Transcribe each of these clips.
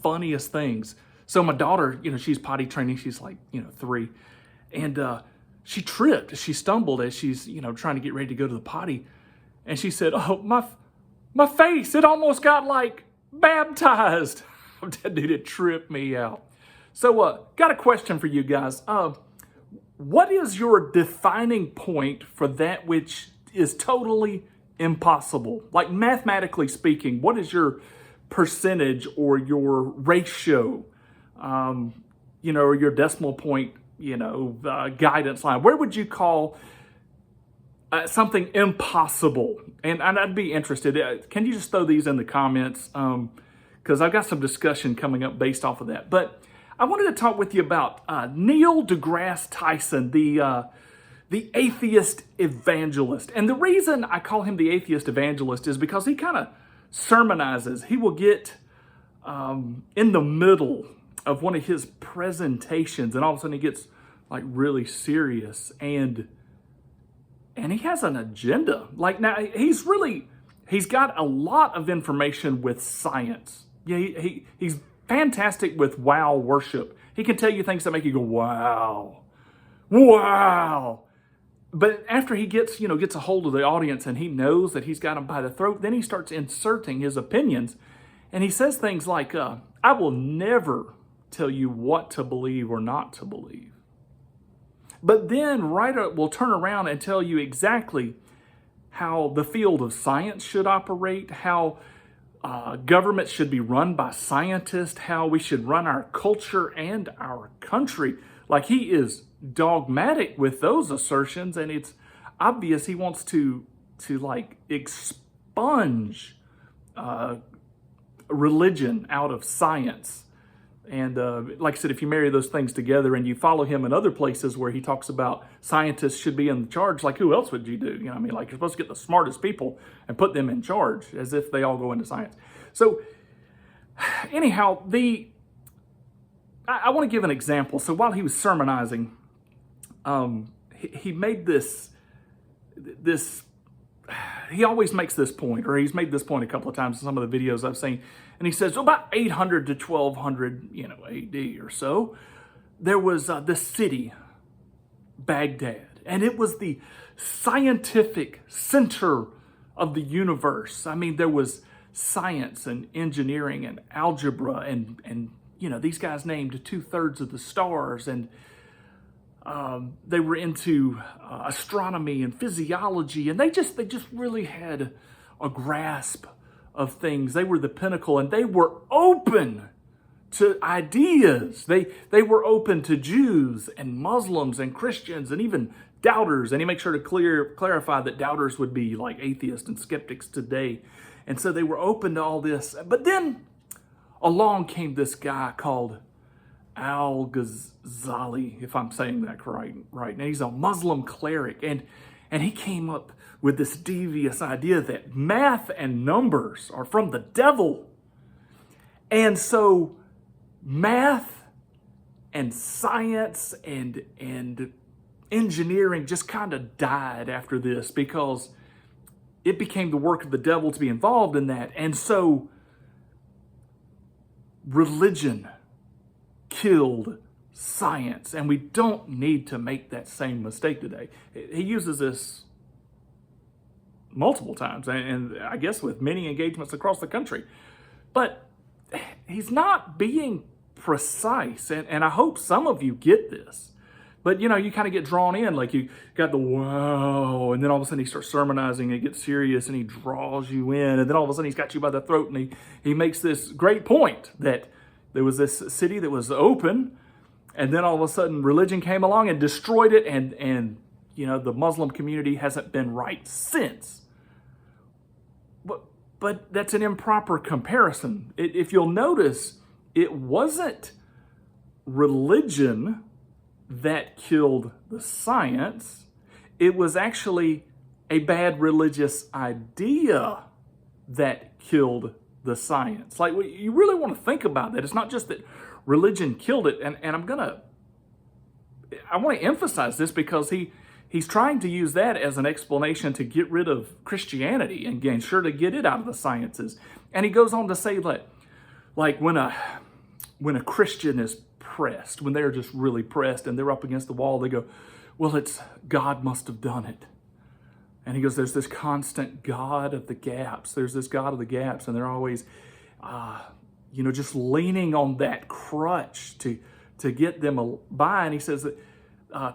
funniest things. So my daughter, she's potty training. She's like, 3. And she tripped. She stumbled as she's, trying to get ready to go to the potty. And she said, oh, my face, it almost got like baptized. Dude, it tripped me out. So got a question for you guys. What is your defining point for that which is totally impossible? Like mathematically speaking, what is your percentage or your ratio, or your decimal point, guidance line? Where would you call something impossible? And I'd be interested. Can you just throw these in the comments? Because I've got some discussion coming up based off of that. But I wanted to talk with you about Neil DeGrasse Tyson, the atheist evangelist. And the reason I call him the atheist evangelist is because he kind of sermonizes. He will get in the middle of one of his presentations, and all of a sudden he gets like really serious, and he has an agenda. Like now he's got a lot of information with science. Yeah, he's fantastic with wow worship. He can tell you things that make you go, wow, wow. But after he gets a hold of the audience and he knows that he's got them by the throat, then he starts inserting his opinions. And he says things like, I will never tell you what to believe or not to believe. But then will turn around and tell you exactly how the field of science should operate, how government should be run by scientists, how we should run our culture and our country. Like he is dogmatic with those assertions, and it's obvious he wants to like expunge religion out of science. And like I said, if you marry those things together and you follow him in other places where he talks about scientists should be in charge, like who else would you do? Like you're supposed to get the smartest people and put them in charge as if they all go into science. So anyhow, I want to give an example. So while he was sermonizing, he made this, he always makes this point, or he's made this point a couple of times in some of the videos I've seen. And he says, about 800 to 1200, AD or so, there was this city, Baghdad, and it was the scientific center of the universe. I mean, there was science and engineering and algebra, and these guys named 2/3 of the stars, and they were into astronomy and physiology, and they just really had a grasp of things. They were the pinnacle, and they were open to ideas. They were open to Jews and Muslims and Christians and even doubters. And he makes sure to clarify that doubters would be like atheists and skeptics today. And so they were open to all this. But then along came this guy called Al-Ghazali, if I'm saying that right. And he's a Muslim cleric, and he came up with this devious idea that math and numbers are from the devil. And so math and science and engineering just kind of died after this, because it became the work of the devil to be involved in that. And so religion killed science, and we don't need to make that same mistake today. He uses this multiple times, and I guess with many engagements across the country. But he's not being precise, and I hope some of you get this. But you kind of get drawn in, like you got the wow, and then all of a sudden he starts sermonizing, and gets serious, and he draws you in, and then all of a sudden he's got you by the throat, and he makes this great point that there was this city that was open, and then all of a sudden religion came along and destroyed it, and the Muslim community hasn't been right since. But that's an improper comparison. If you'll notice, it wasn't religion that killed the science. It was actually a bad religious idea that killed the science. Like, you really want to think about that. It's not just that religion killed it. And I want to emphasize this, because he's trying to use that as an explanation to get rid of Christianity and ensure to get it out of the sciences. And he goes on to say that, like when when a Christian is pressed, when they're just really pressed and they're up against the wall, they go, well, it's God must have done it. And he goes, there's this constant God of the gaps. There's this God of the gaps. And they're always, just leaning on that crutch to get them by. And he says that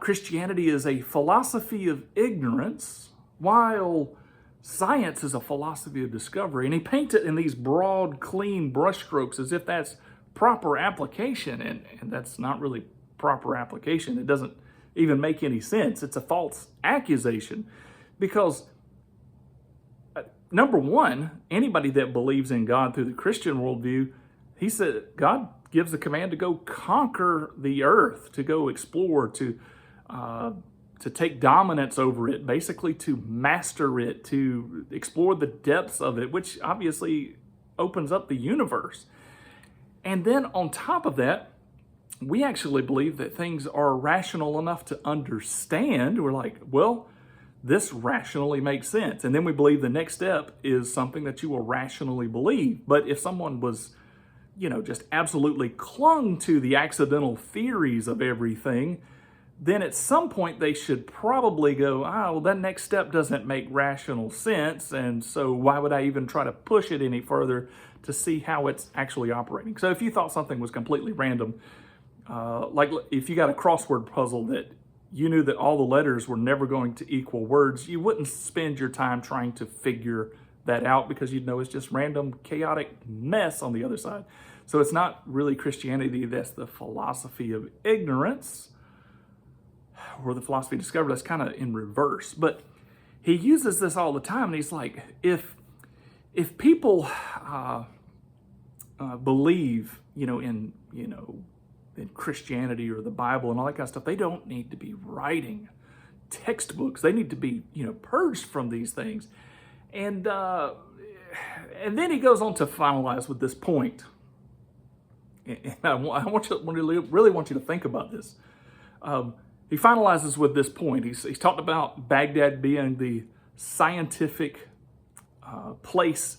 Christianity is a philosophy of ignorance, while science is a philosophy of discovery. And he paints it in these broad, clean brushstrokes as if that's proper application. And that's not really proper application. It doesn't even make any sense. It's a false accusation. Because, number one, anybody that believes in God through the Christian worldview, he said God gives the command to go conquer the earth, to go explore, to take dominance over it, basically to master it, to explore the depths of it, which obviously opens up the universe. And then on top of that, we actually believe that things are rational enough to understand. We're like, well, this rationally makes sense. And then we believe the next step is something that you will rationally believe. But if someone was, just absolutely clung to the accidental theories of everything, then at some point they should probably go, well, that next step doesn't make rational sense. And so why would I even try to push it any further to see how it's actually operating? So if you thought something was completely random, like if you got a crossword puzzle that you knew that all the letters were never going to equal words, you wouldn't spend your time trying to figure that out because you'd know it's just random, chaotic mess on the other side. So it's not really Christianity. That's the philosophy of ignorance, or the philosophy of discovery. That's kind of in reverse. But he uses this all the time, and he's like, if people believe, in Christianity or the Bible and all that kind of stuff, they don't need to be writing textbooks. They need to be, purged from these things. And then he goes on to finalize with this point. And I really want you to think about this. He finalizes with this point. He's talked about Baghdad being the scientific place,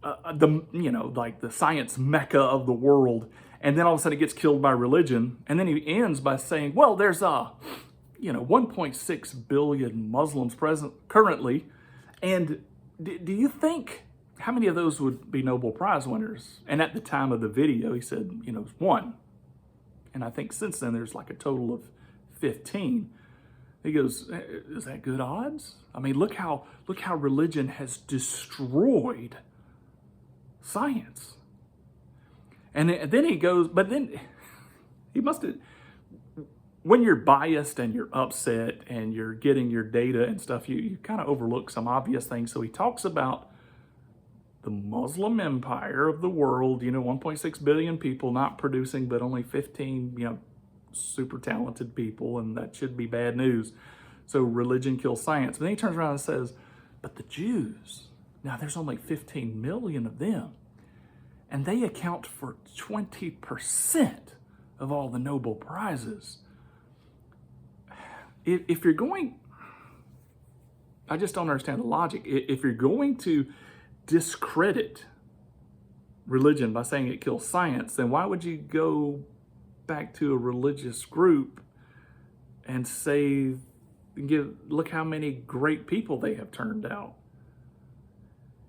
like the science mecca of the world. And then all of a sudden it gets killed by religion. And then he ends by saying, well, there's 1.6 billion Muslims present currently. And do you think, how many of those would be Nobel Prize winners? And at the time of the video, he said, one. And I think since then there's like a total of 15. He goes, is that good odds? I mean, look how religion has destroyed science. And then he goes, but then he must have, when you're biased and you're upset and you're getting your data and stuff, you kind of overlook some obvious things. So he talks about the Muslim empire of the world, 1.6 billion people not producing, but only 15, super talented people, and that should be bad news. So religion kills science. But then he turns around and says, but the Jews, now there's only 15 million of them. And they account for 20% of all the Nobel Prizes. If you're going, I just don't understand the logic. If you're going to discredit religion by saying it kills science, then why would you go back to a religious group and say, look how many great people they have turned out?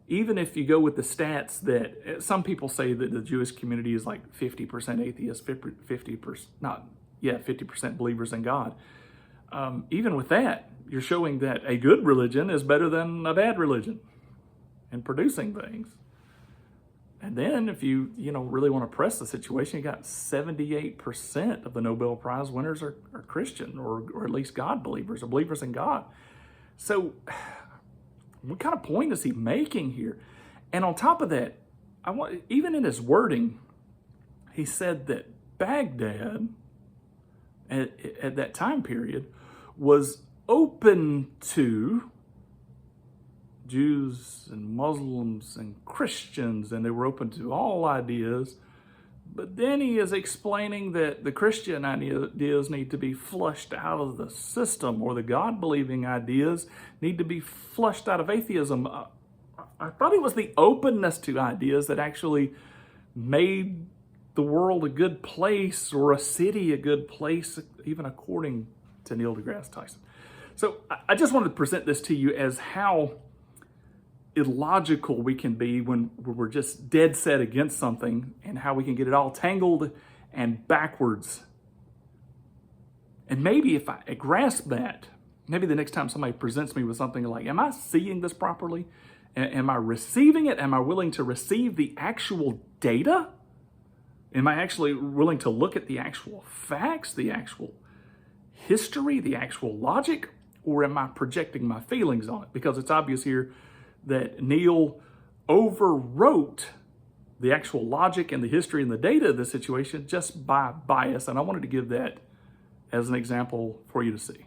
Even if you go with the stats that some people say that the Jewish community is like 50% atheists, 50% believers in God. Even with that, you're showing that a good religion is better than a bad religion in producing things. And then if you really want to press the situation, you got 78% of the Nobel Prize winners are Christian, or at least God believers, or believers in God. So what kind of point is he making here? And on top of that, even in his wording, he said that Baghdad at that time period was open to Jews and Muslims and Christians, and they were open to all ideas. But then he is explaining that the Christian ideas need to be flushed out of the system, or the God-believing ideas need to be flushed out of atheism. I thought it was the openness to ideas that actually made the world a good place or a city a good place, even according to Neil deGrasse Tyson. So I just wanted to present this to you as how illogical we can be when we're just dead set against something, and how we can get it all tangled and backwards. And maybe if I grasp that, maybe the next time somebody presents me with something like, am I seeing this properly? Am I receiving it? Am I willing to receive the actual data? Am I actually willing to look at the actual facts, the actual history, the actual logic? Or am I projecting my feelings on it? Because it's obvious here that Neil overwrote the actual logic and the history and the data of the situation just by bias. And I wanted to give that as an example for you to see.